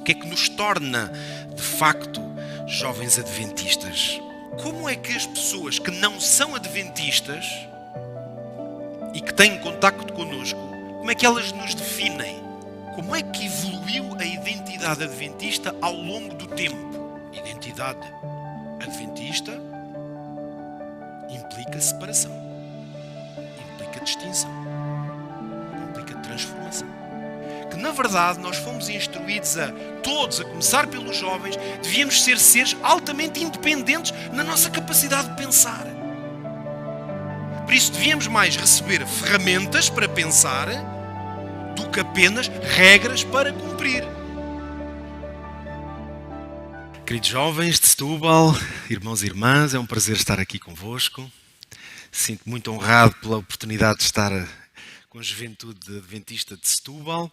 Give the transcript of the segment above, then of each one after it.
que é que nos torna, de facto, jovens adventistas? Como é que as pessoas que não são adventistas e que têm contacto connosco, como é que elas nos definem? Como é que evoluiu a identidade adventista ao longo do tempo? Identidade adventista implica separação, implica distinção, implica transformação. Que na verdade nós fomos instruídos a todos, a começar pelos jovens, devíamos ser seres altamente independentes na nossa capacidade de pensar. Por isso devíamos mais receber ferramentas para pensar do que apenas regras para cumprir. Queridos jovens de Setúbal, irmãos e irmãs, é um prazer estar aqui convosco. Sinto-me muito honrado pela oportunidade de estar com a juventude adventista de Setúbal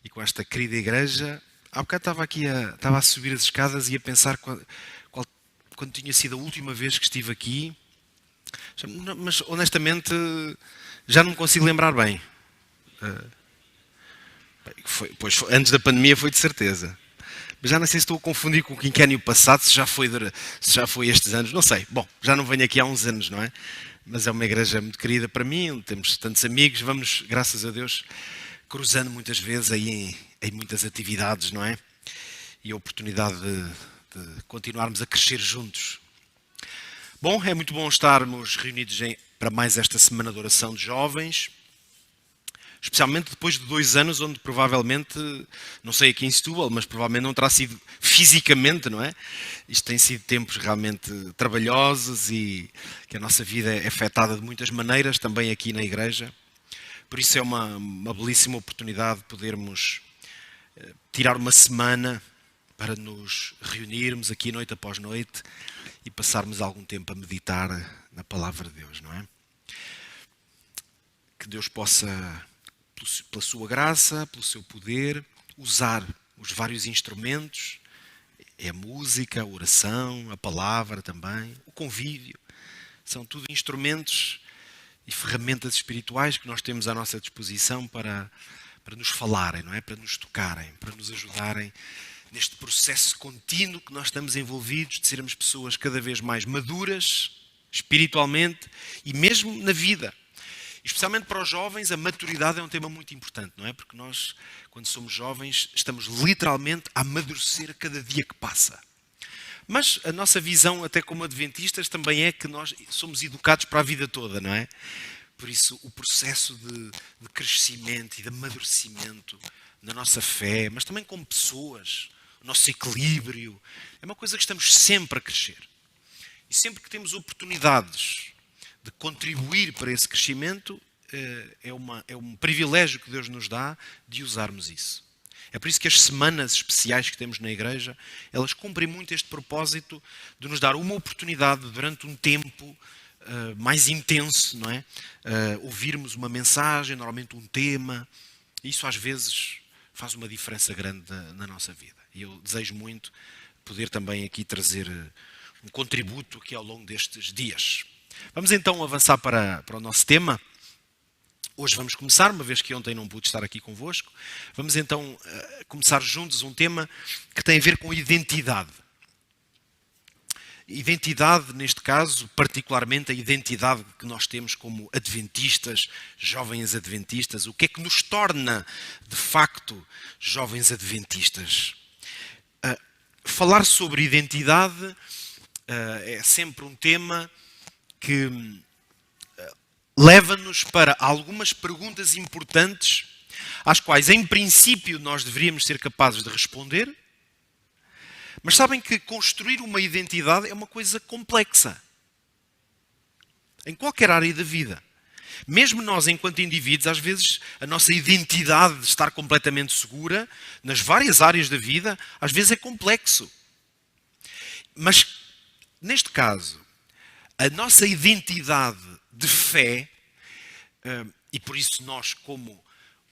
e com esta querida igreja. Há bocado estava a subir as escadas e a pensar quando tinha sido a última vez que estive aqui, mas honestamente já não me consigo lembrar bem. Pois antes da pandemia foi de certeza. Mas já não sei se estou a confundir com o quinquênio passado, se já foi estes anos, não sei. Bom, já não venho aqui há uns anos, não é? Mas é uma igreja muito querida para mim, onde temos tantos amigos, vamos, graças a Deus, cruzando muitas vezes aí em muitas atividades, não é? E a oportunidade de continuarmos a crescer juntos. Bom, é muito bom estarmos reunidos para mais esta semana de oração de jovens. Especialmente depois de 2 anos onde provavelmente, não sei aqui em Setúbal, mas provavelmente não terá sido fisicamente, não é? Isto tem sido tempos realmente trabalhosos e que a nossa vida é afetada de muitas maneiras, também aqui na igreja. Por isso é uma belíssima oportunidade de podermos tirar uma semana para nos reunirmos aqui noite após noite e passarmos algum tempo a meditar na palavra de Deus, não é? Que Deus possa, pela sua graça, pelo seu poder, usar os vários instrumentos, a música, a oração, a palavra também, o convívio. São tudo instrumentos e ferramentas espirituais que nós temos à nossa disposição para nos falarem, não é? Para nos tocarem, para nos ajudarem neste processo contínuo que nós estamos envolvidos de sermos pessoas cada vez mais maduras, espiritualmente e mesmo na vida. Especialmente para os jovens, a maturidade é um tema muito importante, não é? Porque nós, quando somos jovens, estamos literalmente a amadurecer a cada dia que passa. Mas a nossa visão, até como adventistas, também é que nós somos educados para a vida toda, não é? Por isso, o processo de crescimento e de amadurecimento na nossa fé, mas também como pessoas, o nosso equilíbrio, é uma coisa que estamos sempre a crescer. E sempre que temos oportunidades de contribuir para esse crescimento, é um privilégio que Deus nos dá de usarmos isso. É por isso que as semanas especiais que temos na igreja, elas cumprem muito este propósito de nos dar uma oportunidade durante um tempo mais intenso, não é? Ouvirmos uma mensagem, normalmente um tema. Isso às vezes faz uma diferença grande na nossa vida. E eu desejo muito poder também aqui trazer um contributo aqui ao longo destes dias. Vamos então avançar para o nosso tema. Hoje vamos começar, uma vez que ontem não pude estar aqui convosco. Vamos então começar juntos um tema que tem a ver com identidade. Identidade, neste caso, particularmente a identidade que nós temos como adventistas, jovens adventistas. O que é que nos torna, de facto, jovens adventistas? Falar sobre identidade é sempre um tema que leva-nos para algumas perguntas importantes, às quais, em princípio, nós deveríamos ser capazes de responder. Mas sabem que construir uma identidade é uma coisa complexa. Em qualquer área da vida. Mesmo nós, enquanto indivíduos, às vezes a nossa identidade de estar completamente segura, nas várias áreas da vida, às vezes é complexo. Mas, neste caso, a nossa identidade de fé, e por isso nós, como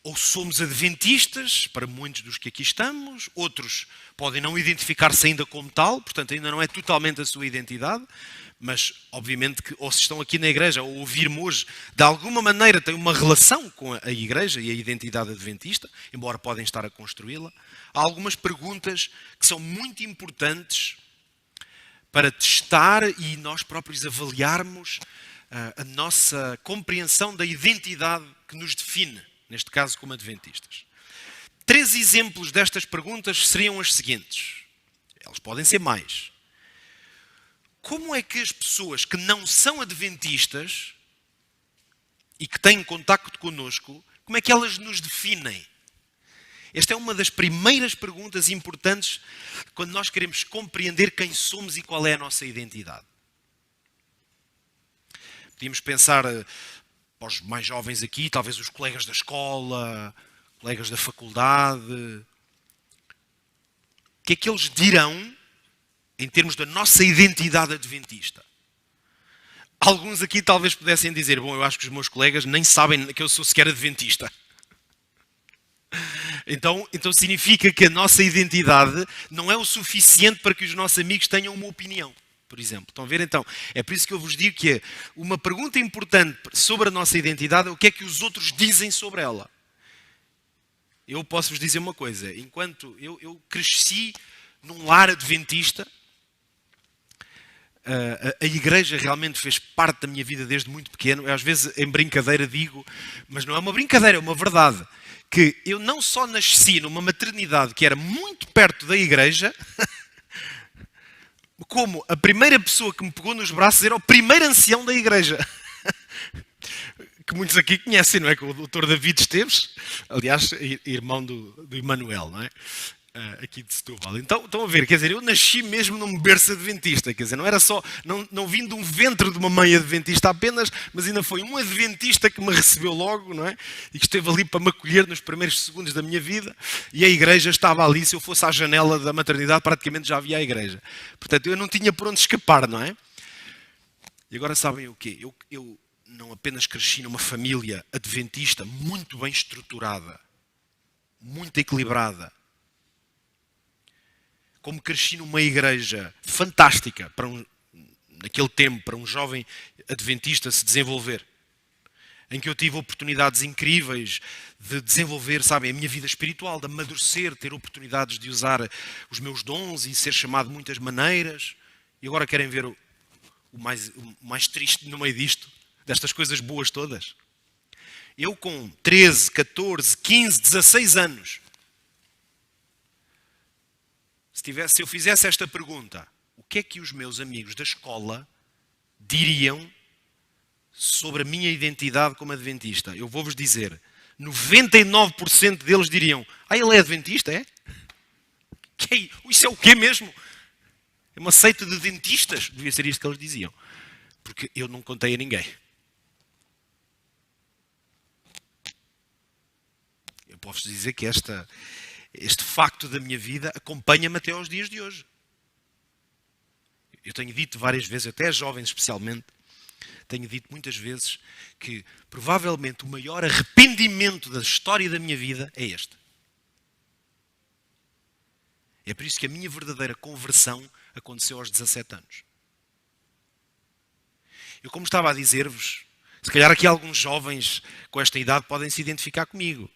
Ou somos adventistas, para muitos dos que aqui estamos, outros podem não identificar-se ainda como tal, portanto ainda não é totalmente a sua identidade, mas obviamente que ou se estão aqui na igreja ou ouvir-me hoje, de alguma maneira têm uma relação com a igreja e a identidade adventista, embora podem estar a construí-la. Há algumas perguntas que são muito importantes para testar e nós próprios avaliarmos a nossa compreensão da identidade que nos define, neste caso como adventistas. 3 exemplos destas perguntas seriam as seguintes. Elas podem ser mais. Como é que as pessoas que não são adventistas e que têm contacto connosco, como é que elas nos definem? Esta é uma das primeiras perguntas importantes quando nós queremos compreender quem somos e qual é a nossa identidade. Podíamos pensar, para os mais jovens aqui, talvez os colegas da escola, colegas da faculdade. O que é que eles dirão em termos da nossa identidade adventista? Alguns aqui talvez pudessem dizer, bom, eu acho que os meus colegas nem sabem que eu sou sequer adventista. Então significa que a nossa identidade não é o suficiente para que os nossos amigos tenham uma opinião, por exemplo. Estão a ver então? É por isso que eu vos digo que uma pergunta importante sobre a nossa identidade é o que é que os outros dizem sobre ela. Eu posso vos dizer uma coisa, enquanto eu cresci num lar adventista, a igreja realmente fez parte da minha vida desde muito pequeno. Eu, às vezes em brincadeira digo, mas não é uma brincadeira, é uma verdade, que eu não só nasci numa maternidade que era muito perto da igreja, como a primeira pessoa que me pegou nos braços era o primeiro ancião da igreja. Que muitos aqui conhecem, não é? Que o Dr. David Esteves, aliás, irmão do Emanuel, não é? Aqui de Setúbal. Então, estão a ver, quer dizer, eu nasci mesmo num berço adventista, quer dizer, não era só, não vim de um ventre de uma mãe adventista apenas, mas ainda foi um adventista que me recebeu logo, não é? E que esteve ali para me acolher nos primeiros segundos da minha vida, e a igreja estava ali, se eu fosse à janela da maternidade, praticamente já havia a igreja. Portanto, eu não tinha por onde escapar, não é? E agora sabem o quê? Eu não apenas cresci numa família adventista muito bem estruturada, muito equilibrada, como cresci numa igreja fantástica naquele tempo, para um jovem adventista se desenvolver, em que eu tive oportunidades incríveis de desenvolver, sabem, a minha vida espiritual, de amadurecer, ter oportunidades de usar os meus dons e ser chamado de muitas maneiras. E agora querem ver o mais triste no meio disto, destas coisas boas todas? Eu com 13, 14, 15, 16 anos, se eu fizesse esta pergunta, o que é que os meus amigos da escola diriam sobre a minha identidade como adventista? Eu vou-vos dizer, 99% deles diriam, ele é adventista, é? Isso é o quê mesmo? É uma seita de dentistas? Devia ser isto que eles diziam. Porque eu não contei a ninguém. Eu posso dizer que este facto da minha vida acompanha-me até aos dias de hoje. Eu tenho dito várias vezes, até a jovens especialmente, tenho dito muitas vezes que provavelmente o maior arrependimento da história da minha vida é este. É por isso que a minha verdadeira conversão aconteceu aos 17 anos. Eu, como estava a dizer-vos, se calhar aqui alguns jovens com esta idade podem se identificar comigo.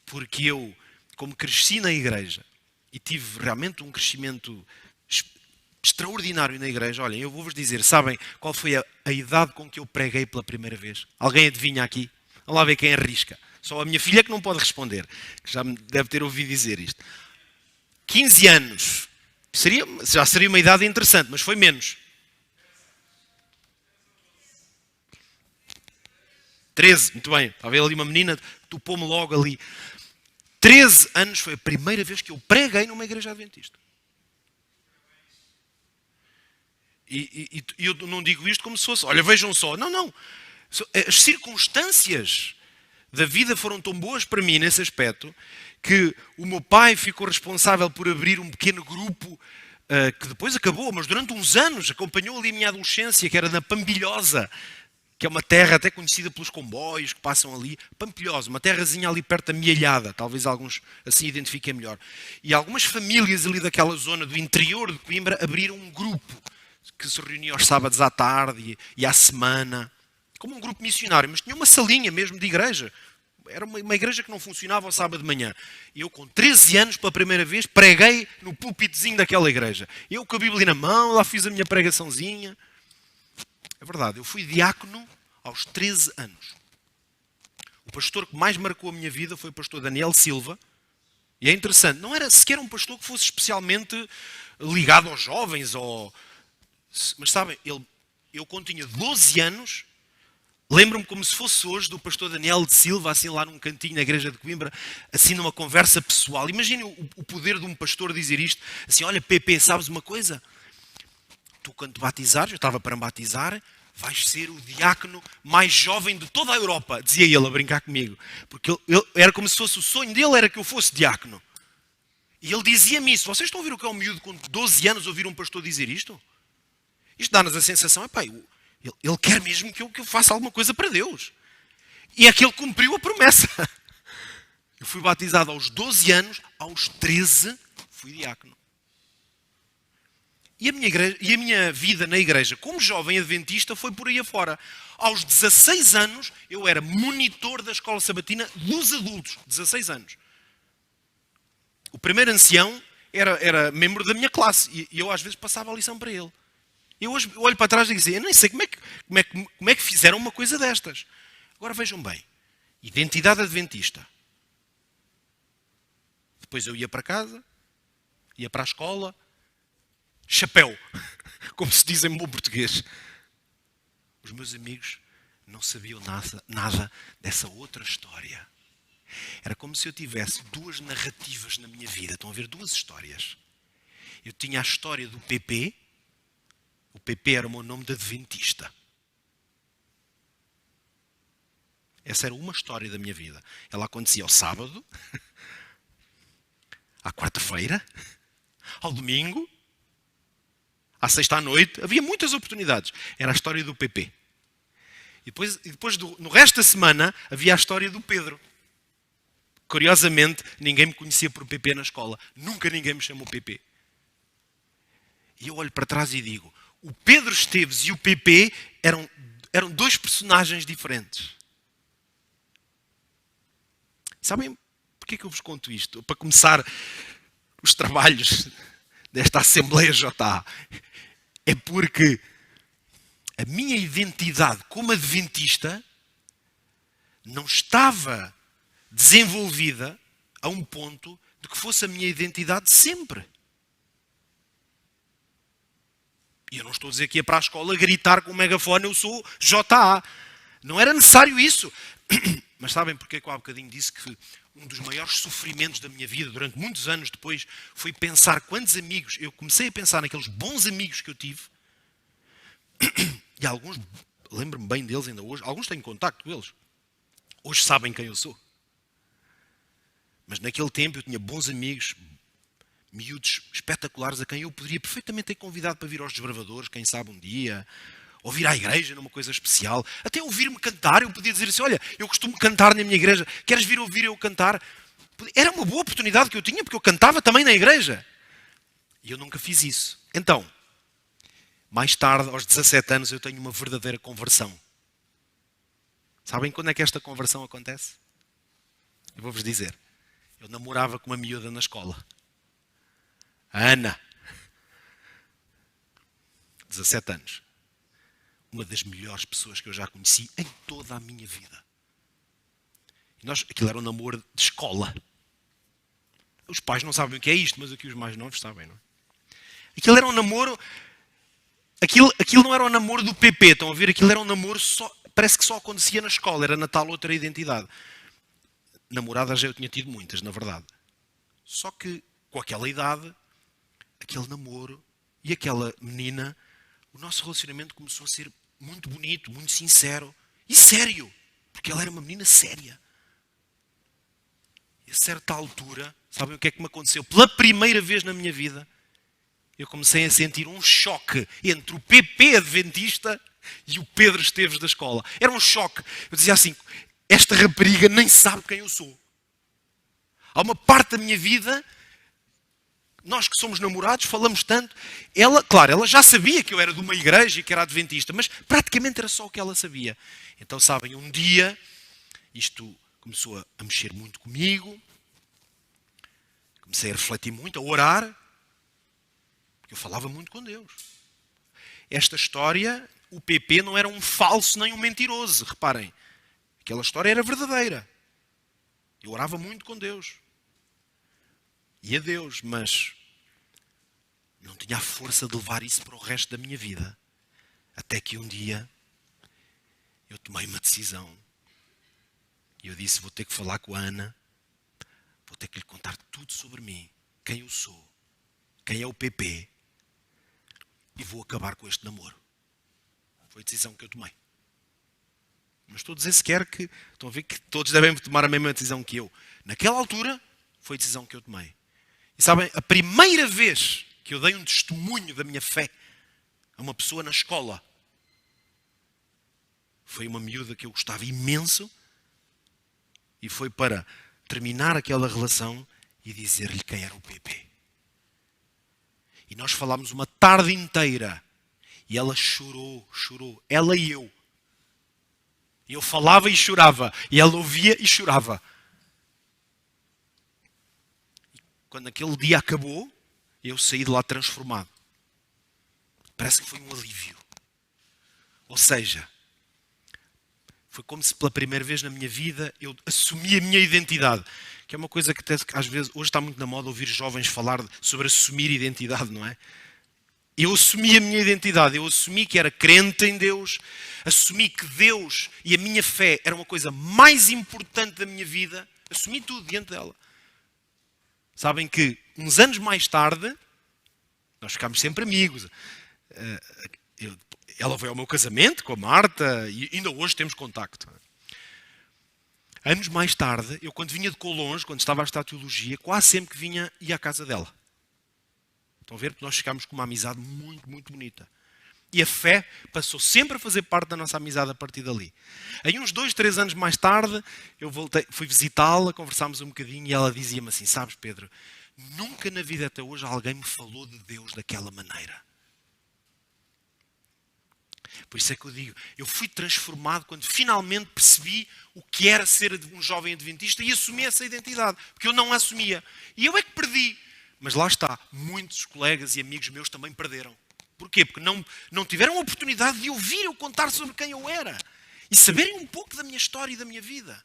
Porque eu, como cresci na igreja e tive realmente um crescimento extraordinário na igreja, olhem, eu vou-vos dizer, sabem qual foi a idade com que eu preguei pela primeira vez? Alguém adivinha aqui? Vamos lá ver quem arrisca. Só a minha filha que não pode responder, que já me deve ter ouvido dizer isto. 15 anos. Já seria uma idade interessante, mas foi menos. 13, muito bem. Estava ali uma menina, topou-me logo ali. 13 anos foi a primeira vez que eu preguei numa igreja adventista. E eu não digo isto como se fosse, olha, vejam só. Não. As circunstâncias da vida foram tão boas para mim nesse aspecto que o meu pai ficou responsável por abrir um pequeno grupo que depois acabou, mas durante uns anos acompanhou ali a minha adolescência, que era na Pambilhosa, que é uma terra até conhecida pelos comboios que passam ali, Pampilhosa, uma terrazinha ali perto da Mielhada, talvez alguns assim identifiquem melhor. E algumas famílias ali daquela zona do interior de Coimbra abriram um grupo que se reunia aos sábados à tarde e à semana, como um grupo missionário, mas tinha uma salinha mesmo de igreja. Era uma igreja que não funcionava ao sábado de manhã. E eu, com 13 anos, pela primeira vez, preguei no púlpitozinho daquela igreja. Eu com a Bíblia na mão, lá fiz a minha pregaçãozinha. É verdade, eu fui diácono aos 13 anos. O pastor que mais marcou a minha vida foi o pastor Daniel Silva. E é interessante, não era sequer um pastor que fosse especialmente ligado aos jovens. Mas sabem, eu quando tinha 12 anos, lembro-me como se fosse hoje do pastor Daniel de Silva, assim lá num cantinho na igreja de Coimbra, assim numa conversa pessoal. Imaginem o poder de um pastor dizer isto, assim, olha PP, sabes uma coisa? Tu quando te batizares, eu estava para me batizar, vais ser o diácono mais jovem de toda a Europa, dizia ele a brincar comigo. Porque era como se fosse o sonho dele, era que eu fosse diácono. E ele dizia-me isso. Vocês estão a ouvir o que é um miúdo com 12 anos ouvir um pastor dizer isto? Isto dá-nos a sensação, epá, ele quer mesmo que eu faça alguma coisa para Deus. E é que ele cumpriu a promessa. Eu fui batizado aos 12 anos, aos 13 fui diácono. E a minha vida na igreja, como jovem adventista, foi por aí afora. Aos 16 anos, eu era monitor da escola sabatina dos adultos. 16 anos. O primeiro ancião era membro da minha classe. E eu às vezes passava a lição para ele. Eu hoje olho para trás e digo assim, eu nem sei como é que fizeram uma coisa destas. Agora vejam bem. Identidade adventista. Depois eu ia para casa, ia para a escola, chapéu, como se diz em bom português. Os meus amigos não sabiam nada dessa outra história. Era como se eu tivesse duas narrativas na minha vida. Estão a ver duas histórias. Eu tinha a história do PP. O PP era o meu nome de adventista. Essa era uma história da minha vida. Ela acontecia ao sábado, à quarta-feira, ao domingo, à sexta à noite. Havia muitas oportunidades. Era a história do PP. E depois no resto da semana, havia a história do Pedro. Curiosamente, ninguém me conhecia por PP na escola. Nunca ninguém me chamou PP. E eu olho para trás e digo, o Pedro Esteves e o PP eram dois personagens diferentes. Sabem porquê que eu vos conto isto? Para começar os trabalhos desta Assembleia JA. É porque a minha identidade como adventista não estava desenvolvida a um ponto de que fosse a minha identidade sempre. E eu não estou a dizer que ia para a escola gritar com o megafone, eu sou JA. Não era necessário isso. Mas sabem porque que eu há bocadinho disse que um dos maiores sofrimentos da minha vida, durante muitos anos depois, foi pensar quantos amigos, eu comecei a pensar naqueles bons amigos que eu tive, e alguns, lembro-me bem deles ainda hoje, alguns tenho contacto com eles. Hoje sabem quem eu sou. Mas naquele tempo eu tinha bons amigos, miúdos espetaculares, a quem eu poderia perfeitamente ter convidado para vir aos desbravadores, quem sabe um dia, ou vir à igreja numa coisa especial, até ouvir-me cantar. Eu podia dizer assim, olha, eu costumo cantar na minha igreja, queres vir ouvir eu cantar? Era uma boa oportunidade que eu tinha, porque eu cantava também na igreja. E eu nunca fiz isso. Então, mais tarde, aos 17 anos, eu tenho uma verdadeira conversão. Sabem quando é que esta conversão acontece? Eu vou-vos dizer. Eu namorava com uma miúda na escola. A Ana. 17 anos. Uma das melhores pessoas que eu já conheci em toda a minha vida. Aquilo era um namoro de escola. Os pais não sabem o que é isto, mas aqui os mais novos sabem, não é? Aquilo era um namoro... Aquilo não era um namoro do PP, estão a ver? Aquilo era um namoro só... Parece que só acontecia na escola, era na tal outra identidade. Namoradas já eu tinha tido muitas, na verdade. Só que, com aquela idade, aquele namoro e aquela menina, o nosso relacionamento começou a ser muito bonito, muito sincero e sério. Porque ela era uma menina séria. E a certa altura, sabem o que é que me aconteceu? Pela primeira vez na minha vida, eu comecei a sentir um choque entre o PP adventista E o Pedro Esteves da escola. Era um choque. Eu dizia assim, esta rapariga nem sabe quem eu sou. Há uma parte da minha vida, nós que somos namorados, falamos tanto. Ela, claro, ela já sabia que eu era de uma igreja e que era adventista, mas praticamente era só o que ela sabia. Então, sabem, um dia, isto começou a mexer muito comigo. Comecei a refletir muito, a orar. Porque eu falava muito com Deus. Esta história, o PP não era um falso nem um mentiroso, reparem. Aquela história era verdadeira. Eu orava muito com Deus. E a Deus, mas não tinha a força de levar isso para o resto da minha vida. Até que um dia eu tomei uma decisão. E eu disse, vou ter que falar com a Ana. Vou ter que lhe contar tudo sobre mim. Quem eu sou. Quem é o PP. E vou acabar com este namoro. Foi a decisão que eu tomei. Não estou a dizer sequer que... Estão a ver que todos devem tomar a mesma decisão que eu. Naquela altura, foi a decisão que eu tomei. E sabem, a primeira vez que eu dei um testemunho da minha fé a uma pessoa na escola, foi uma miúda que eu gostava imenso e foi para terminar aquela relação e dizer-lhe quem era o PP. E nós falámos uma tarde inteira. E ela chorou. Ela e eu. E eu falava e chorava. E ela ouvia e chorava. E quando aquele dia acabou, eu saí de lá transformado. Parece que foi um alívio. Ou seja, foi como se pela primeira vez na minha vida eu assumi a minha identidade. Que é uma coisa que às vezes, hoje está muito na moda ouvir jovens falar sobre assumir identidade, não é? Eu assumi a minha identidade, eu assumi que era crente em Deus, assumi que Deus e a minha fé era uma coisa mais importante da minha vida, assumi tudo diante dela. Sabem que uns anos mais tarde, nós ficámos sempre amigos. Ela veio ao meu casamento com a Marta e ainda hoje temos contacto. Anos mais tarde, eu quando vinha de Colonge, quando estava a estudar teologia, quase sempre que vinha, ia à casa dela. Estão a ver? Porque nós ficámos com uma amizade muito, muito bonita. E a fé passou sempre a fazer parte da nossa amizade a partir dali. Aí uns 2, 3 anos mais tarde, eu voltei, fui visitá-la, conversámos um bocadinho e ela dizia-me assim, sabes Pedro, nunca na vida até hoje alguém me falou de Deus daquela maneira. Por isso é que eu digo, eu fui transformado quando finalmente percebi o que era ser um jovem adventista e assumi essa identidade, porque eu não a assumia. E eu é que perdi. Mas lá está, muitos colegas e amigos meus também perderam. Porquê? Porque não tiveram a oportunidade de ouvir eu contar sobre quem eu era e saberem um pouco da minha história e da minha vida.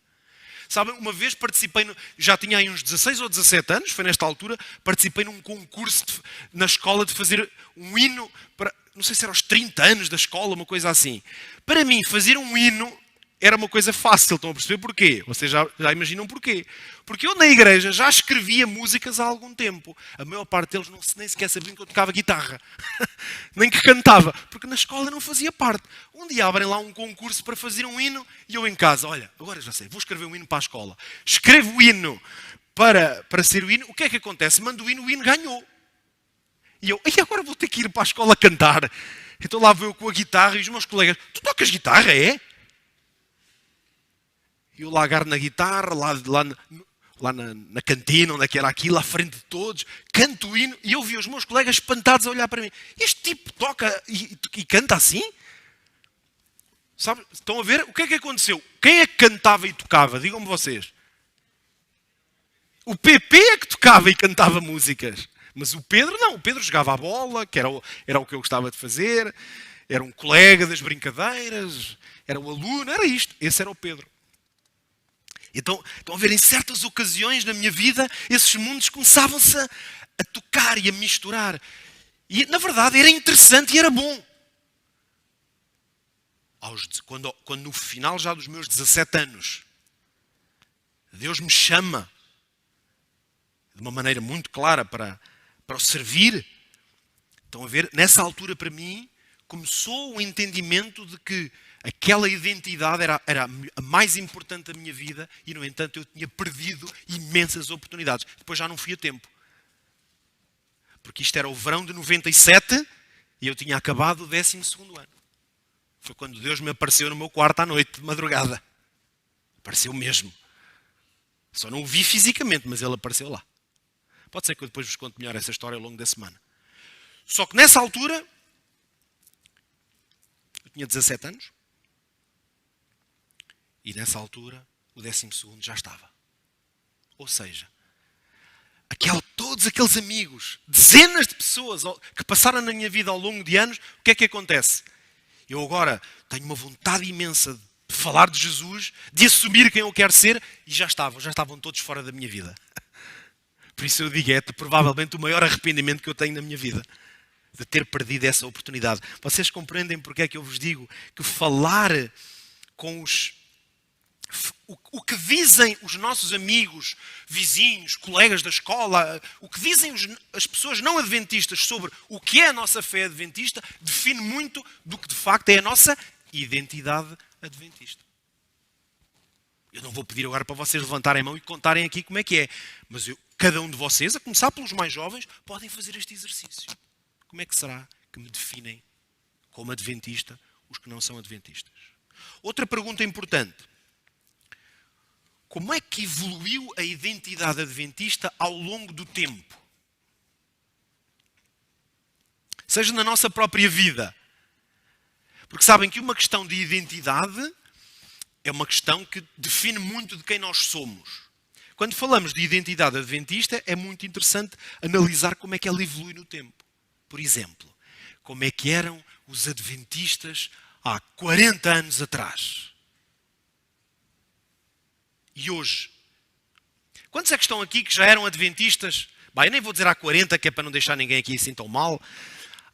Sabem, uma vez participei, já tinha aí uns 16 ou 17 anos, foi nesta altura, participei num concurso na escola de fazer um hino para, não sei se era aos 30 anos da escola, uma coisa assim. Para mim, fazer um hino era uma coisa fácil, estão a perceber porquê? Vocês já imaginam porquê? Porque eu na igreja já escrevia músicas há algum tempo. A maior parte deles nem sequer sabiam que eu tocava guitarra. Nem que cantava. Porque na escola não fazia parte. Um dia abrem lá um concurso para fazer um hino e eu em casa, olha, agora já sei, vou escrever um hino para a escola. Escrevo o hino para ser o hino. O que é que acontece? Mando o hino ganhou. E eu, e agora vou ter que ir para a escola cantar. Então lá vou eu com a guitarra e os meus colegas, tu tocas guitarra, é? E eu lá agarro na guitarra, lá na cantina, onde é que era aquilo, à frente de todos, canto o hino, e eu vi os meus colegas espantados a olhar para mim. Este tipo toca e canta assim? Sabe? Estão a ver? O que é que aconteceu? Quem é que cantava e tocava? Digam-me vocês. O PP é que tocava e cantava músicas. Mas o Pedro não. O Pedro jogava a bola, que era o que eu gostava de fazer, era um colega das brincadeiras, era o aluno, era isto. Esse era o Pedro. Então, estão a ver, em certas ocasiões na minha vida, esses mundos começavam-se a tocar e a misturar. E, na verdade, era interessante e era bom. Quando no final já dos meus 17 anos, Deus me chama de uma maneira muito clara para o servir. Estão a ver, nessa altura para mim, começou o entendimento de que aquela identidade era a mais importante da minha vida e, no entanto, eu tinha perdido imensas oportunidades. Depois já não fui a tempo. Porque isto era o verão de 97 e eu tinha acabado o 12º ano. Foi quando Deus me apareceu no meu quarto à noite, de madrugada. Apareceu mesmo. Só não o vi fisicamente, mas ele apareceu lá. Pode ser que eu depois vos conte melhor essa história ao longo da semana. Só que nessa altura, eu tinha 17 anos, e nessa altura, o 12º já estava. Ou seja, todos aqueles amigos, dezenas de pessoas que passaram na minha vida ao longo de anos, o que é que acontece? Eu agora tenho uma vontade imensa de falar de Jesus, de assumir quem eu quero ser, e já estavam todos fora da minha vida. Por isso eu digo, é provavelmente o maior arrependimento que eu tenho na minha vida, de ter perdido essa oportunidade. Vocês compreendem porque é que eu vos digo que falar com o que dizem os nossos amigos, vizinhos, colegas da escola, o que dizem as pessoas não adventistas sobre o que é a nossa fé adventista, define muito do que de facto é a nossa identidade adventista. Eu não vou pedir agora para vocês levantarem a mão e contarem aqui como é que é, mas cada um de vocês, a começar pelos mais jovens, podem fazer este exercício. Como é que será que me definem como adventista os que não são adventistas? Outra pergunta importante. Como é que evoluiu a identidade adventista ao longo do tempo? Seja na nossa própria vida. Porque sabem que uma questão de identidade é uma questão que define muito de quem nós somos. Quando falamos de identidade adventista, é muito interessante analisar como é que ela evolui no tempo. Por exemplo, como é que eram os adventistas há 40 anos atrás? E hoje? Quantos é que estão aqui que já eram adventistas? Bem, eu nem vou dizer há 40, que é para não deixar ninguém aqui assim tão mal.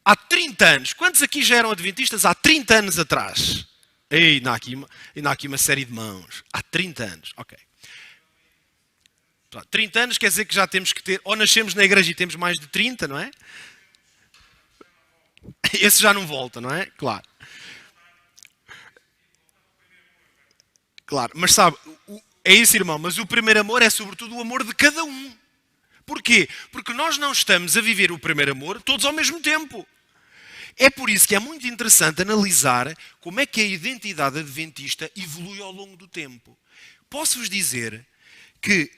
Há 30 anos. Quantos aqui já eram adventistas há 30 anos atrás? Ei, ainda há aqui uma série de mãos. Há 30 anos. Ok. 30 anos quer dizer que já temos que ter... Ou nascemos na igreja e temos mais de 30, não é? Esse já não volta, não é? Claro. Claro, mas sabe... É isso, irmão, mas o primeiro amor é sobretudo o amor de cada um. Porquê? Porque nós não estamos a viver o primeiro amor todos ao mesmo tempo. É por isso que é muito interessante analisar como é que a identidade adventista evolui ao longo do tempo. Posso-vos dizer que,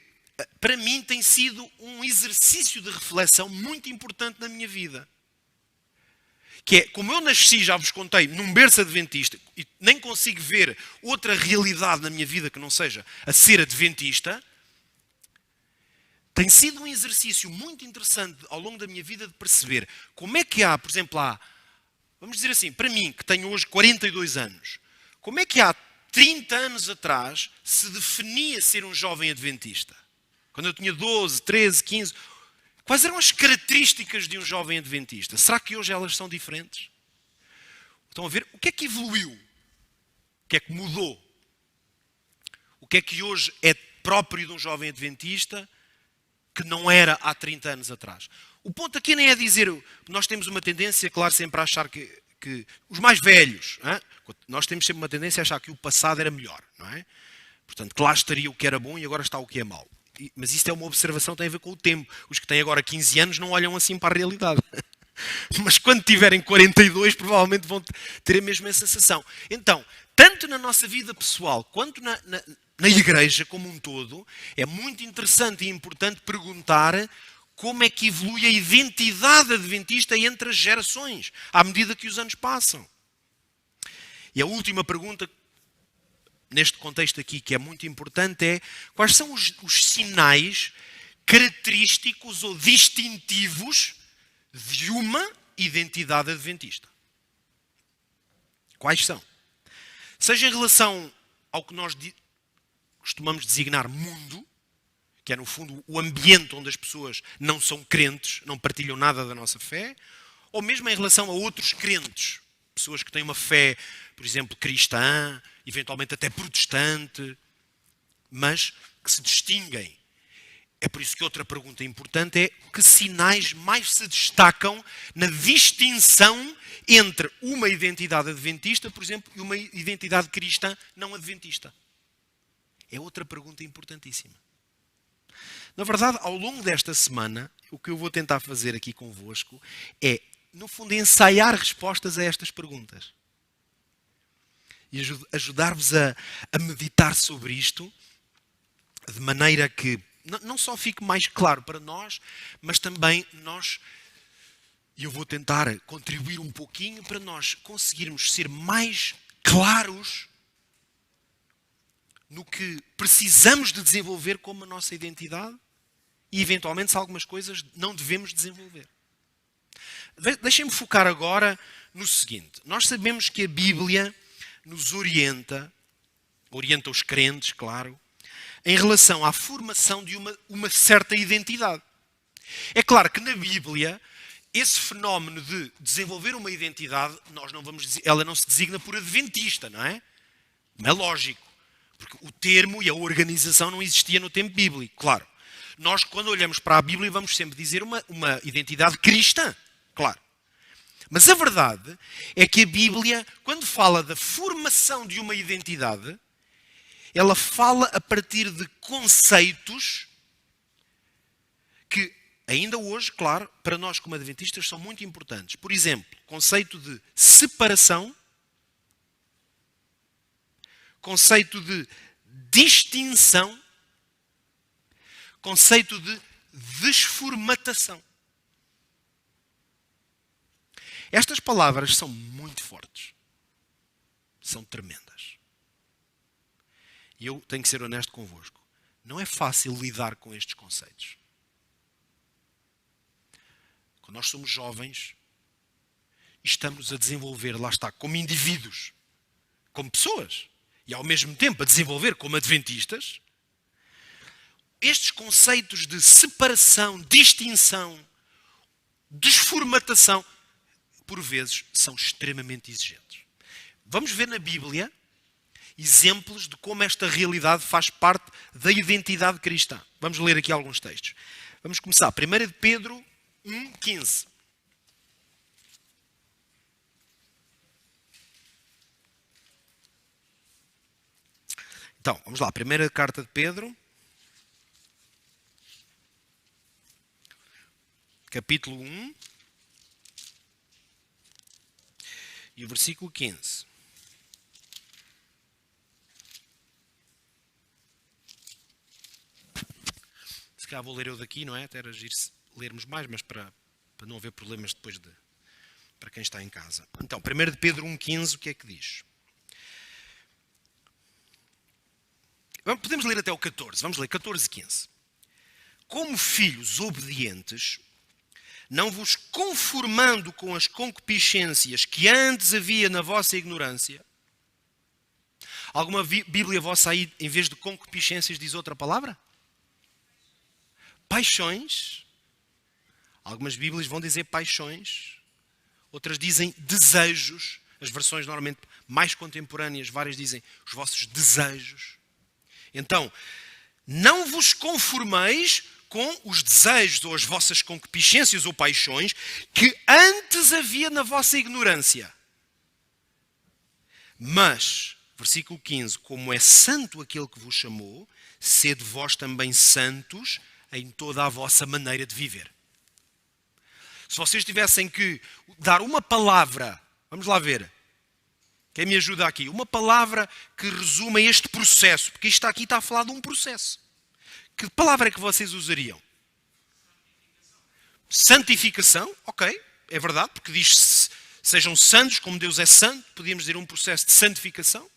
para mim, tem sido um exercício de reflexão muito importante na minha vida. Que é, como eu nasci, já vos contei, num berço adventista, e nem consigo ver outra realidade na minha vida que não seja a ser adventista, tem sido um exercício muito interessante ao longo da minha vida de perceber como é que há, por exemplo, vamos dizer assim, para mim, que tenho hoje 42 anos, como é que há 30 anos atrás se definia ser um jovem adventista? Quando eu tinha 12, 13, 15... Quais eram as características de um jovem adventista? Será que hoje elas são diferentes? Estão a ver? O que é que evoluiu? O que é que mudou? O que é que hoje é próprio de um jovem adventista que não era há 30 anos atrás? O ponto aqui nem é dizer... Nós temos uma tendência, claro, sempre a achar que os mais velhos... Nós temos sempre uma tendência a achar que o passado era melhor, não é? Portanto, que lá estaria o que era bom e agora está o que é mau. Mas isto é uma observação que tem a ver com o tempo. Os que têm agora 15 anos não olham assim para a realidade. Mas quando tiverem 42, provavelmente vão ter a mesma sensação. Então, tanto na nossa vida pessoal, quanto na igreja como um todo, é muito interessante e importante perguntar como é que evolui a identidade adventista entre as gerações, à medida que os anos passam. E a última pergunta neste contexto aqui, que é muito importante, é quais são os sinais característicos ou distintivos de uma identidade adventista. Quais são? Seja em relação ao que nós costumamos designar mundo, que é no fundo o ambiente onde as pessoas não são crentes, não partilham nada da nossa fé, ou mesmo em relação a outros crentes, pessoas que têm uma fé, por exemplo, cristã, eventualmente até protestante, mas que se distinguem. É por isso que outra pergunta importante é que sinais mais se destacam na distinção entre uma identidade adventista, por exemplo, e uma identidade cristã não adventista. É outra pergunta importantíssima. Na verdade, ao longo desta semana, o que eu vou tentar fazer aqui convosco é, no fundo, ensaiar respostas a estas perguntas. e ajudar-vos a meditar sobre isto, de maneira que não só fique mais claro para nós, mas também e eu vou tentar contribuir um pouquinho para nós conseguirmos ser mais claros no que precisamos de desenvolver como a nossa identidade e, eventualmente, se algumas coisas não devemos desenvolver. Deixem-me focar agora no seguinte. Nós sabemos que a Bíblia nos orienta os crentes, claro, em relação à formação de uma certa identidade. É claro que na Bíblia, esse fenómeno de desenvolver uma identidade, ela não se designa por adventista, não é? Não é lógico. Porque o termo e a organização não existia no tempo bíblico, claro. Nós, quando olhamos para a Bíblia, vamos sempre dizer uma identidade cristã, claro. Mas a verdade é que a Bíblia, quando fala da formação de uma identidade, ela fala a partir de conceitos que, ainda hoje, claro, para nós como adventistas, são muito importantes. Por exemplo, conceito de separação, conceito de distinção, conceito de desformatação. Estas palavras são muito fortes. São tremendas. E eu tenho que ser honesto convosco. Não é fácil lidar com estes conceitos. Quando nós somos jovens, estamos a desenvolver, lá está, como indivíduos, como pessoas, e ao mesmo tempo a desenvolver como adventistas, estes conceitos de separação, distinção, desformatação, por vezes, são extremamente exigentes. Vamos ver na Bíblia exemplos de como esta realidade faz parte da identidade cristã. Vamos ler aqui alguns textos. Vamos começar. 1 de Pedro 1,15. Então, vamos lá. Primeira carta de Pedro, capítulo 1 e o versículo 15. Se calhar vou ler eu daqui, não é? Até era giro se lermos mais, mas para não haver problemas depois para quem está em casa. Então, 1 de Pedro 1,15, o que é que diz? Podemos ler até o 14. Vamos ler 14 e 15. Como filhos obedientes, não vos conformando com as concupiscências que antes havia na vossa ignorância. Alguma Bíblia vossa aí, em vez de concupiscências, diz outra palavra? Paixões. Algumas Bíblias vão dizer paixões. Outras dizem desejos. As versões normalmente mais contemporâneas, várias dizem os vossos desejos. Então, não vos conformeis com os desejos ou as vossas concupiscências ou paixões que antes havia na vossa ignorância. Mas, versículo 15, como é santo aquele que vos chamou, sede vós também santos em toda a vossa maneira de viver. Se vocês tivessem que dar uma palavra, vamos lá ver, quem me ajuda aqui? Uma palavra que resuma este processo, porque isto aqui está a falar de um processo. Que palavra é que vocês usariam? Santificação, ok, é verdade, porque diz sejam santos como Deus é santo, podíamos dizer um processo de santificação.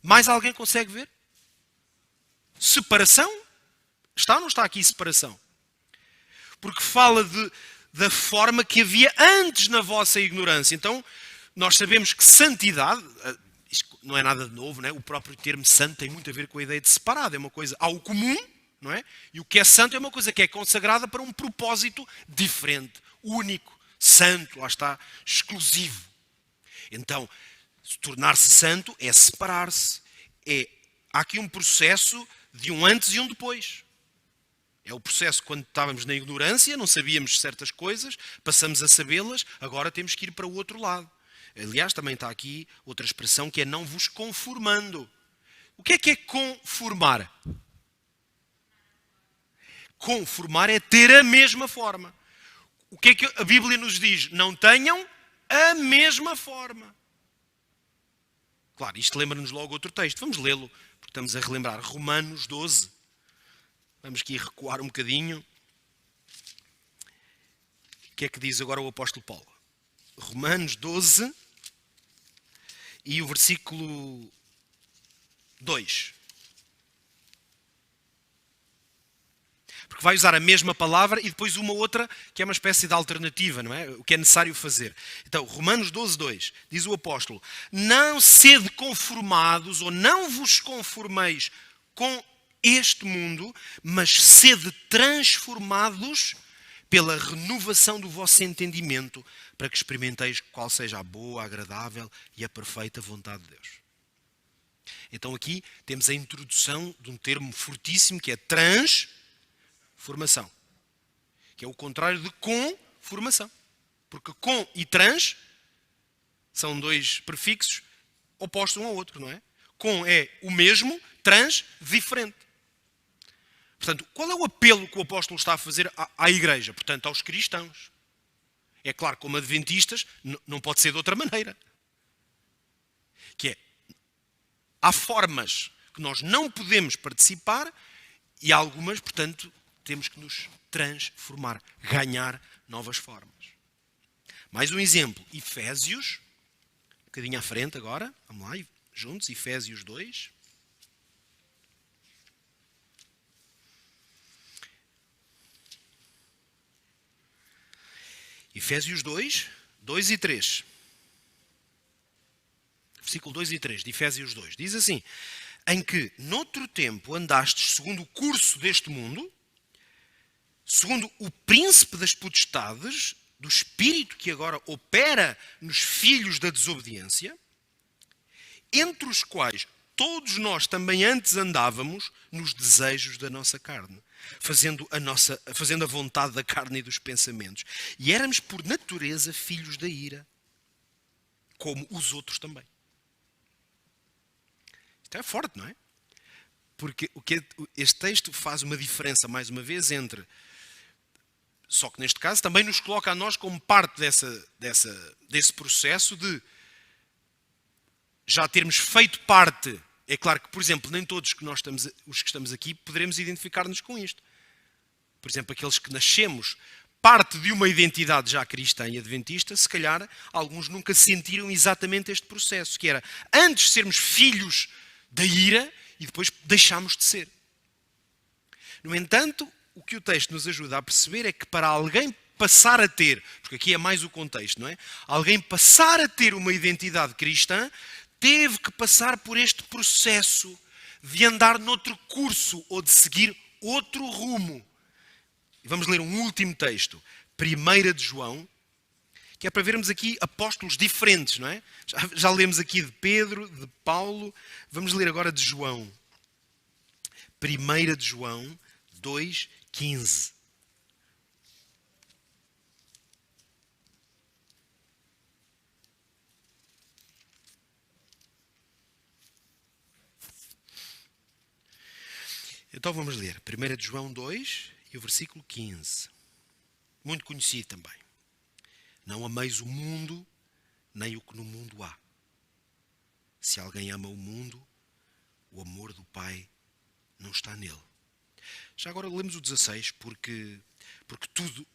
Mais alguém consegue ver? Separação? Está ou não está aqui separação? Porque fala da forma que havia antes na vossa ignorância. Então, nós sabemos que santidade, isto não é nada de novo, não é? O próprio termo santo tem muito a ver com a ideia de separado. É uma coisa ao comum, não é? E o que é santo é uma coisa que é consagrada para um propósito diferente, único, santo, lá está, exclusivo. Então, tornar-se santo é separar-se. Há aqui um processo de um antes e um depois. É o processo quando estávamos na ignorância, não sabíamos certas coisas, passamos a sabê-las, agora temos que ir para o outro lado. Aliás, também está aqui outra expressão que é não vos conformando. O que é conformar? Conformar é ter a mesma forma. O que é que a Bíblia nos diz? Não tenham a mesma forma. Claro, isto lembra-nos logo outro texto. Vamos lê-lo, porque estamos a relembrar Romanos 12. Vamos aqui recuar um bocadinho. O que é que diz agora o apóstolo Paulo? Romanos 12 e o versículo 2. Porque vai usar a mesma palavra e depois uma outra que é uma espécie de alternativa, não é? O que é necessário fazer. Então, Romanos 12, 2, diz o apóstolo: não sede conformados ou não vos conformeis com este mundo, mas sede transformados pela renovação do vosso entendimento, para que experimenteis qual seja a boa, agradável e a perfeita vontade de Deus. Então aqui temos a introdução de um termo fortíssimo que é transformação, que é o contrário de conformação. Porque com e trans são dois prefixos opostos um ao outro, não é? Com é o mesmo, trans, diferente. Portanto, qual é o apelo que o apóstolo está a fazer à igreja? Portanto, aos cristãos. É claro, como adventistas, não pode ser de outra maneira. Que é, há formas que nós não podemos participar e algumas, portanto, temos que nos transformar, ganhar novas formas. Mais um exemplo, Efésios, um bocadinho à frente agora, vamos lá, juntos, Efésios 2. Efésios 2, 2 e 3. Versículo 2 e 3 de Efésios 2. Diz assim: em que, noutro tempo, andastes segundo o curso deste mundo, segundo o príncipe das potestades, do espírito que agora opera nos filhos da desobediência, entre os quais todos nós também antes andávamos nos desejos da nossa carne, fazendo a vontade da carne e dos pensamentos. E éramos, por natureza, filhos da ira, como os outros também. Isto é forte, não é? Porque este texto faz uma diferença, mais uma vez, entre... Só que neste caso também nos coloca a nós como parte desse processo de já termos feito parte. É claro que, por exemplo, nem todos os que estamos aqui poderemos identificar-nos com isto. Por exemplo, aqueles que nascemos parte de uma identidade já cristã e adventista, se calhar alguns nunca sentiram exatamente este processo, que era antes sermos filhos da ira e depois deixámos de ser. No entanto, o que o texto nos ajuda a perceber é que para alguém passar a ter, porque aqui é mais o contexto, não é? Alguém passar a ter uma identidade cristã, teve que passar por este processo de andar noutro curso ou de seguir outro rumo. E vamos ler um último texto, 1 de João, que é para vermos aqui apóstolos diferentes, não é? Já lemos aqui de Pedro, de Paulo, vamos ler agora de João. 1 de João 2, 15. Então vamos ler 1 de João 2 e o versículo 15. Muito conhecido também. Não ameis o mundo, nem o que no mundo há. Se alguém ama o mundo, o amor do Pai não está nele. Já agora lemos o 16, porque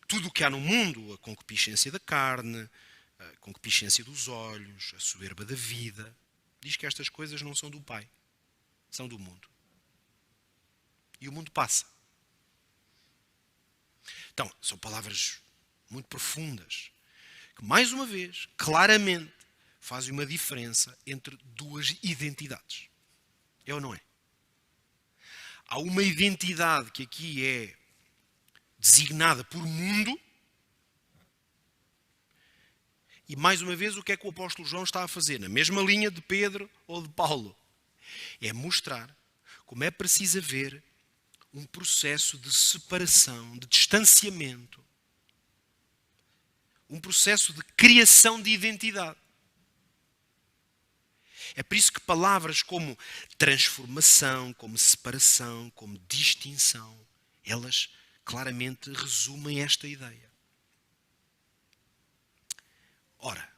tudo o que há no mundo, a concupiscência da carne, a concupiscência dos olhos, a soberba da vida, diz que estas coisas não são do Pai, são do mundo. E o mundo passa. Então, são palavras muito profundas, que mais uma vez, claramente, fazem uma diferença entre duas identidades. É ou não é? Há uma identidade que aqui é designada por mundo. E mais uma vez, o que é que o apóstolo João está a fazer? Na mesma linha de Pedro ou de Paulo. É mostrar como é preciso haver um processo de separação, de distanciamento. Um processo de criação de identidade. É por isso que palavras como transformação, como separação, como distinção, elas claramente resumem esta ideia. Ora,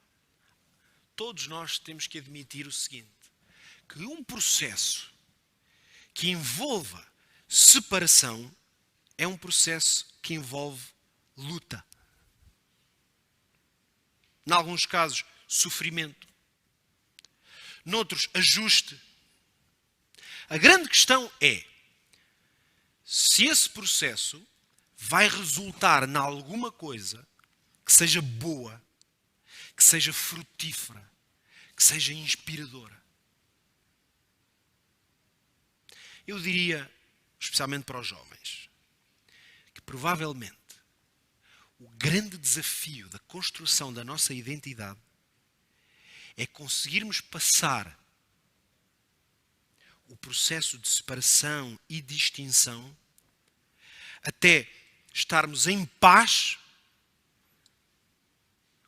todos nós temos que admitir o seguinte, que um processo que envolva separação é um processo que envolve luta. Em alguns casos, sofrimento. Noutros, ajuste. A grande questão é se esse processo vai resultar em alguma coisa que seja boa, que seja frutífera, que seja inspiradora. Eu diria, especialmente para os jovens, que provavelmente o grande desafio da construção da nossa identidade é conseguirmos passar o processo de separação e distinção até estarmos em paz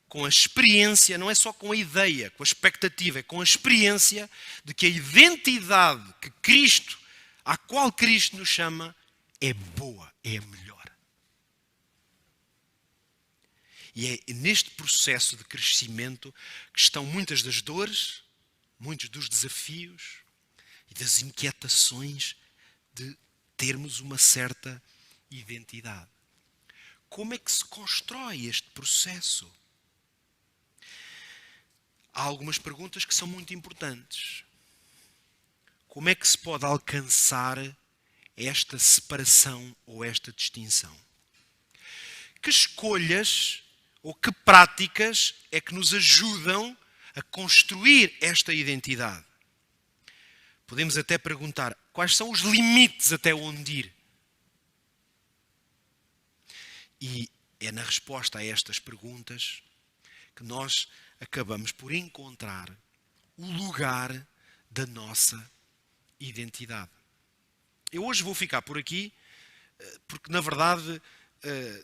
com a experiência, não é só com a ideia, com a expectativa, é com a experiência de que a identidade que Cristo, à qual Cristo nos chama, é boa, é a melhor. E é neste processo de crescimento que estão muitas das dores, muitos dos desafios e das inquietações de termos uma certa identidade. Como é que se constrói este processo? Há algumas perguntas que são muito importantes. Como é que se pode alcançar esta separação ou esta distinção? Que escolhas ou que práticas é que nos ajudam a construir esta identidade? Podemos até perguntar quais são os limites até onde ir. E é na resposta a estas perguntas que nós acabamos por encontrar o lugar da nossa identidade. Eu hoje vou ficar por aqui, porque na verdade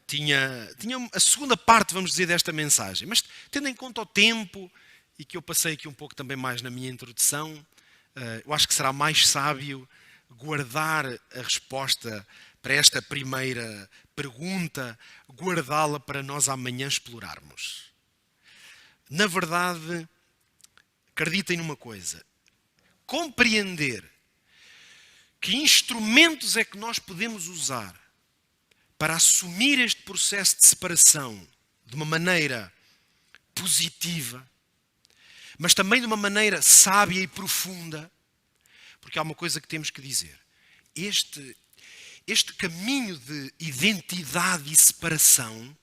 tinha a segunda parte, vamos dizer, desta mensagem. Mas tendo em conta o tempo e que eu passei aqui um pouco também mais na minha introdução, eu acho que será mais sábio guardar a resposta para esta primeira pergunta, guardá-la para nós amanhã explorarmos. Na verdade, acreditem numa coisa. Compreender que instrumentos é que nós podemos usar para assumir este processo de separação de uma maneira positiva, mas também de uma maneira sábia e profunda, porque há uma coisa que temos que dizer. Este caminho de identidade e separação,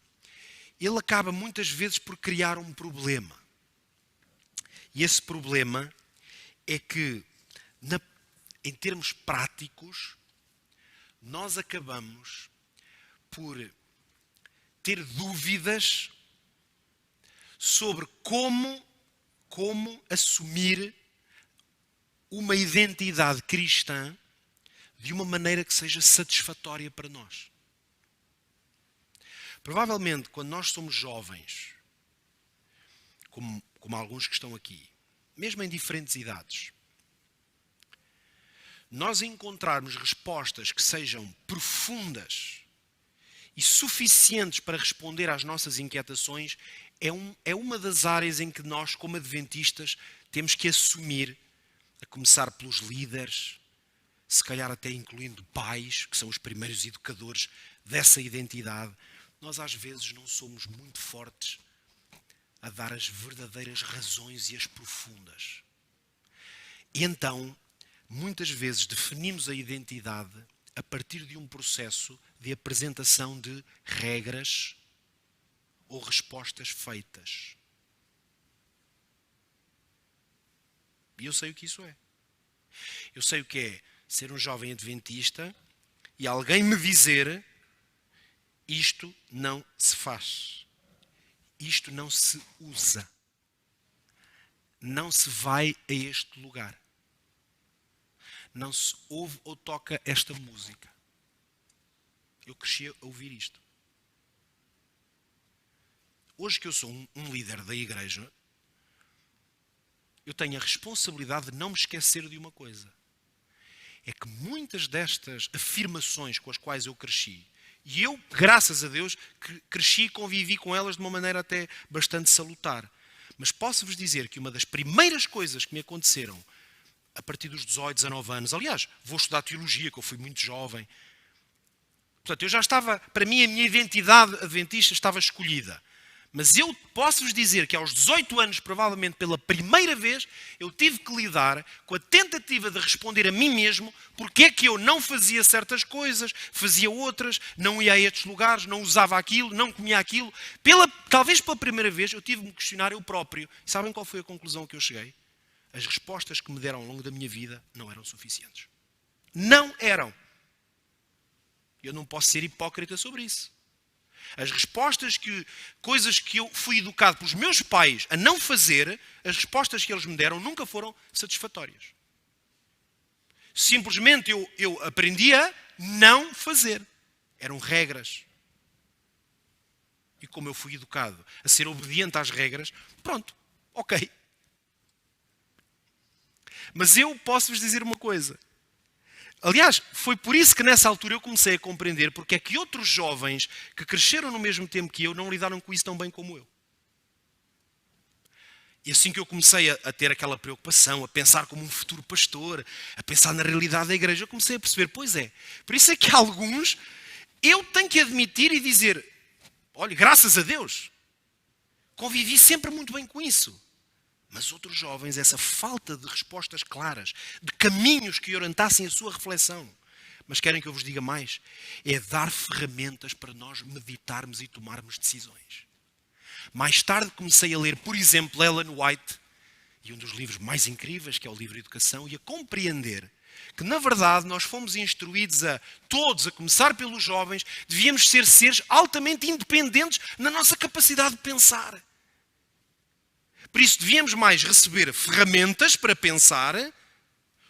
ele acaba muitas vezes por criar um problema. E esse problema é que, em termos práticos, nós acabamos por ter dúvidas sobre como assumir uma identidade cristã de uma maneira que seja satisfatória para nós. Provavelmente, quando nós somos jovens, como alguns que estão aqui, mesmo em diferentes idades, nós encontrarmos respostas que sejam profundas e suficientes para responder às nossas inquietações é uma das áreas em que nós, como adventistas, temos que assumir, a começar pelos líderes, se calhar até incluindo pais, que são os primeiros educadores dessa identidade. Nós às vezes não somos muito fortes a dar as verdadeiras razões e as profundas. E então, muitas vezes definimos a identidade a partir de um processo de apresentação de regras ou respostas feitas. E eu sei o que isso é. Eu sei o que é ser um jovem adventista e alguém me dizer: isto não se faz. Isto não se usa. Não se vai a este lugar. Não se ouve ou toca esta música. Eu cresci a ouvir isto. Hoje que eu sou um líder da igreja, eu tenho a responsabilidade de não me esquecer de uma coisa. É que muitas destas afirmações com as quais eu cresci, e eu, graças a Deus, cresci e convivi com elas de uma maneira até bastante salutar. Mas posso-vos dizer que uma das primeiras coisas que me aconteceram a partir dos 18, 19 anos. Aliás, vou estudar teologia, que eu fui muito jovem. Portanto, eu já estava, para mim, a minha identidade adventista estava escolhida. Mas eu posso-vos dizer que aos 18 anos, provavelmente pela primeira vez, eu tive que lidar com a tentativa de responder a mim mesmo porque é que eu não fazia certas coisas, fazia outras, não ia a estes lugares, não usava aquilo, não comia aquilo. Talvez pela primeira vez eu tive que me questionar eu próprio. E sabem qual foi a conclusão a que eu cheguei? As respostas que me deram ao longo da minha vida não eram suficientes. Não eram. Eu não posso ser hipócrita sobre isso. As respostas coisas que eu fui educado pelos meus pais a não fazer, as respostas que eles me deram nunca foram satisfatórias. Simplesmente eu aprendi a não fazer. Eram regras. E como eu fui educado a ser obediente às regras, pronto, ok. Mas eu posso-vos dizer uma coisa. Aliás, foi por isso que nessa altura eu comecei a compreender porque é que outros jovens que cresceram no mesmo tempo que eu não lidaram com isso tão bem como eu. E assim que eu comecei a ter aquela preocupação, a pensar como um futuro pastor, a pensar na realidade da igreja, eu comecei a perceber, pois é, por isso é que alguns eu tenho que admitir e dizer, olha, graças a Deus, convivi sempre muito bem com isso. Mas outros jovens, essa falta de respostas claras, de caminhos que orientassem a sua reflexão. Mas querem que eu vos diga mais? É dar ferramentas para nós meditarmos e tomarmos decisões. Mais tarde comecei a ler, por exemplo, Ellen White, e um dos livros mais incríveis, que é o livro Educação, e a compreender que, na verdade, nós fomos instruídos a começar pelos jovens, devíamos ser seres altamente independentes na nossa capacidade de pensar. Por isso, devíamos mais receber ferramentas para pensar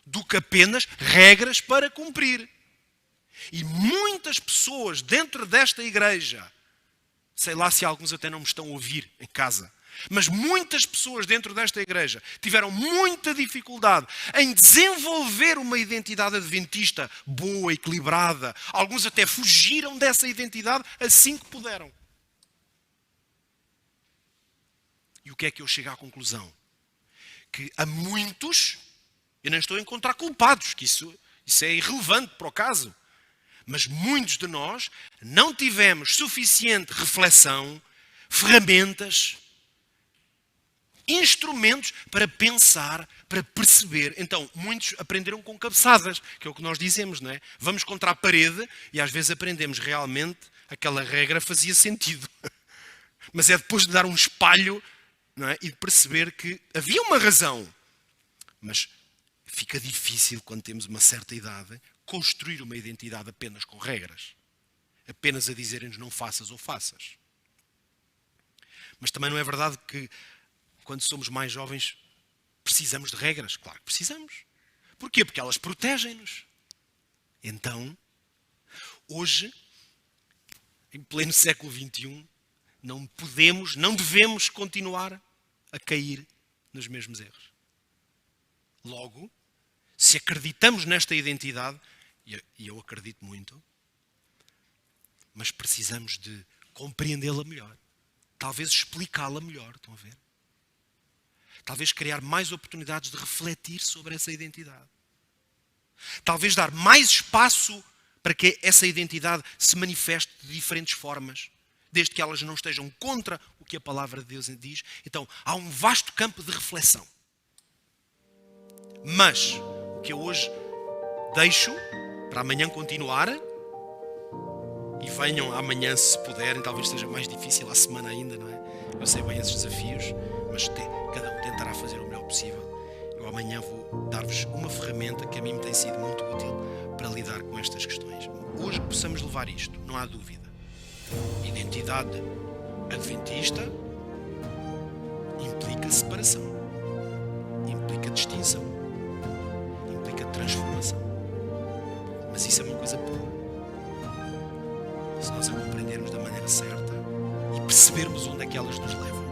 do que apenas regras para cumprir. E muitas pessoas dentro desta igreja, sei lá se alguns até não me estão a ouvir em casa, mas muitas pessoas dentro desta igreja tiveram muita dificuldade em desenvolver uma identidade adventista boa, equilibrada. Alguns até fugiram dessa identidade assim que puderam. E o que é que eu chego à conclusão? Que a muitos, eu não estou a encontrar culpados, que isso é irrelevante para o caso, mas muitos de nós não tivemos suficiente reflexão, ferramentas, instrumentos para pensar, para perceber. Então, muitos aprenderam com cabeçadas, que é o que nós dizemos, não é? Vamos contra a parede e às vezes aprendemos realmente aquela regra fazia sentido. Mas é depois de dar um espalho, não é? E de perceber que havia uma razão. Mas fica difícil, quando temos uma certa idade, construir uma identidade apenas com regras. Apenas a dizerem-nos não faças ou faças. Mas também não é verdade que, quando somos mais jovens, precisamos de regras. Claro que precisamos. Porquê? Porque elas protegem-nos. Então, hoje, em pleno século XXI, não devemos continuar a cair nos mesmos erros. Logo, se acreditamos nesta identidade, e eu acredito muito, mas precisamos de compreendê-la melhor. Talvez explicá-la melhor, estão a ver? Talvez criar mais oportunidades de refletir sobre essa identidade. Talvez dar mais espaço para que essa identidade se manifeste de diferentes formas, desde que elas não estejam contra o que a palavra de Deus diz. Então, há um vasto campo de reflexão. Mas, o que eu hoje deixo para amanhã continuar, e venham amanhã se puderem, talvez seja mais difícil a semana ainda, não é? Eu sei bem esses desafios, mas cada um tentará fazer o melhor possível. Eu amanhã vou dar-vos uma ferramenta que a mim me tem sido muito útil para lidar com estas questões. Hoje possamos levar isto, não há dúvida. Identidade adventista implica separação, implica distinção, implica transformação. Mas isso é uma coisa boa. Se nós a compreendermos da maneira certa e percebermos onde é que elas nos levam.